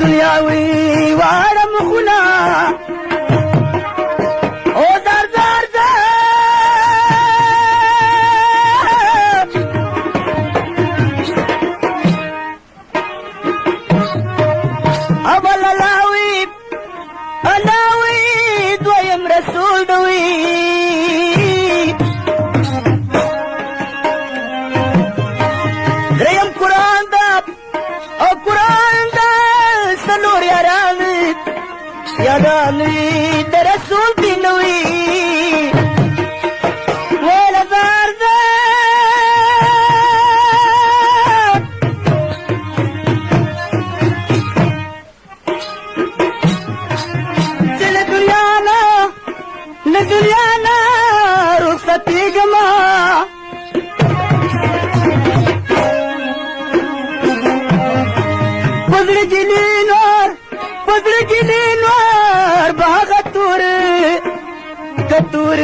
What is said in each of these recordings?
دنیاوی وارم خونا او در در در اول الاوی دویم رسول دوی دریم قرآن دا او قرآن دا سلور یادانی در رسول دینوی ویل زار چل دنیا نا رخصتی گما پزړګي نور باغ تور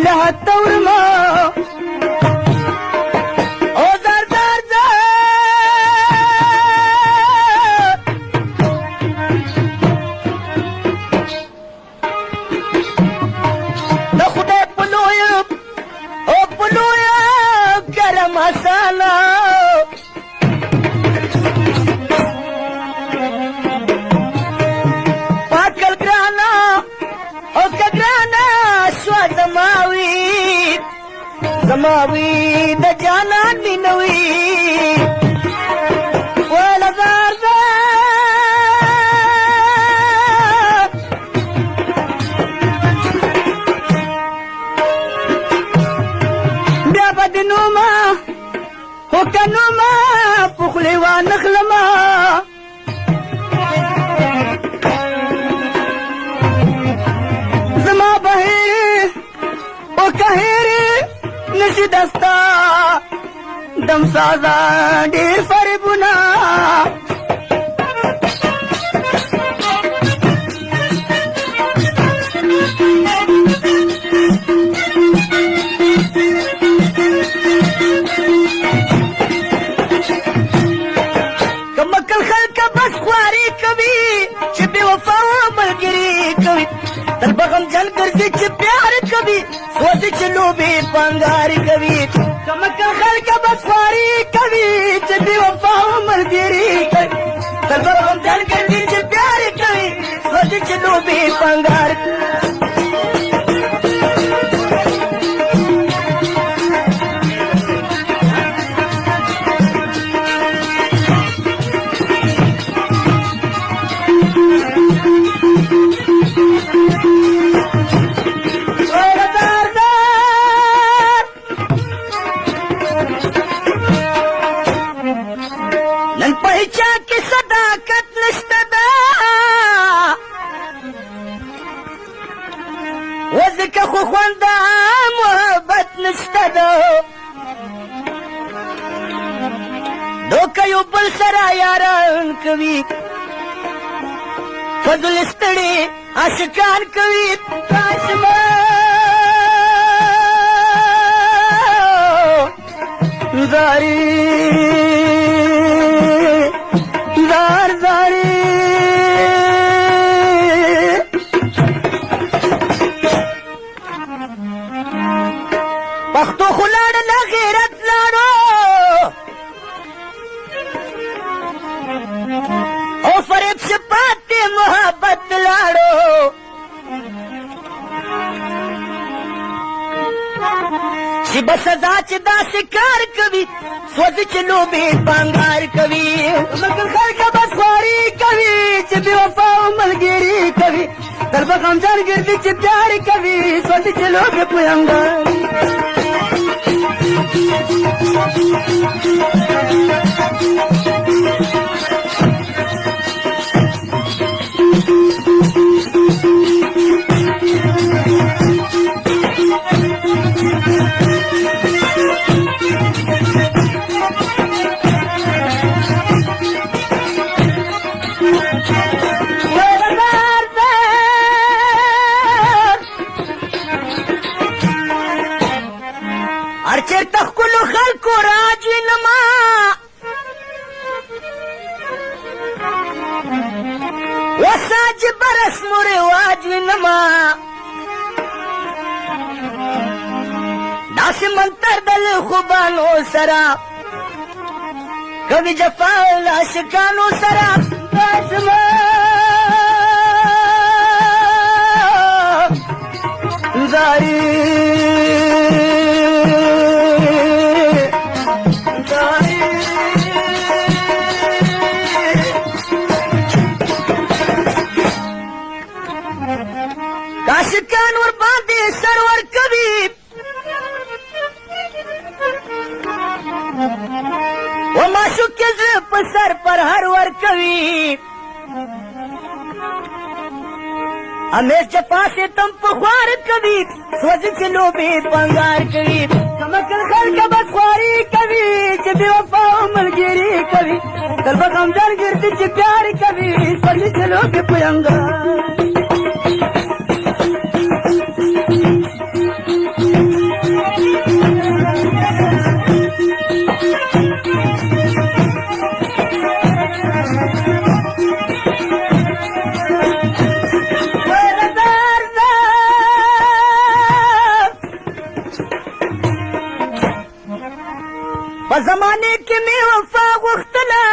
له تور ما او زار د خدای په لوی ګرم مساله زماوی د جانان مینوي ولا زار بیا بدنوما وکنوما پخلی وانخلما زما بهیر وکهیر نشي دستا دم سازا ډېر فریبونه کمکل خلک بس خواري کوي چې بې وفا ملګري کوي تل بغم جن ګرځي چې پیار کوي سوځي چې لوبې پنګاري کوي کمکل خلک بس خواري کوي چې بې وفا ملګري کوي تل بغم جن ګرځي چې پیار کوي سوځي چې لوبې پنګاري چا کی صداقت نشته ده وځکه خو خونده محبت نشته ده یو بل سره یاران کوي فضل ستړي عاشقان کوي زاری زار زاری پښتو خو لاړه له غیرت لاړو او فریب سے پاتې محبت لاړو چې بس سزا چې داسې کار کوي سوځي چې لوبې بانګار کوي مګر خلک بس خواري کوي چې بې وفا ملګري کوي تل به غمجن ګرځي چې پیار کوي سوځي چې لوبې پوینګار تخکلو خلکو راجی نما وساج برسم و رواج نما داس منتر دل خوبانو سرا کبھی جفا لاشکانو سرا داسما زاری عاشقان ور باندې سرور کوي و معشوق زړه په سر پر هر ور کوي همیش جفا سے تم په خوار کوي سوځي چې لوبې بانګار کوي کمکل خلک بس خواري کوي چې بې وفا ملګري کوي تل به غمجن ګرځي چې پیار کوي سوځي چې لوبې پوینګار په زمانه کې مې وفا غوښتله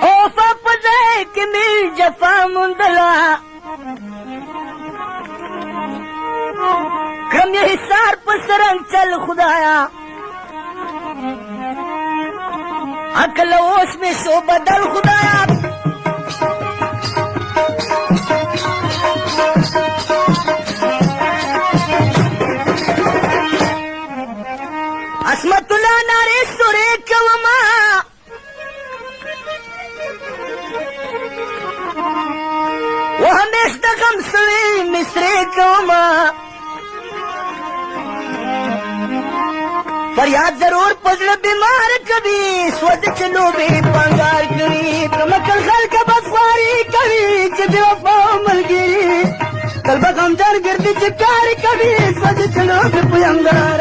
او وفا په ځای کې مې جفا موندله کړم یې حصار په سرنګ چل خدایا عقل اوس مې شو بدل خدایا عصمت الله نارې سورې کوما و همیش د غم سوې مصرې کوما فریاد ضرور پزړه بیمار کوي سوځي چې لوبې بانګار کوي کمکل خلک بس خواري کوي چې بې وفا ملګري تل به غمجن ګرځي چې کار کوي سوځي چې لوبې پوینګار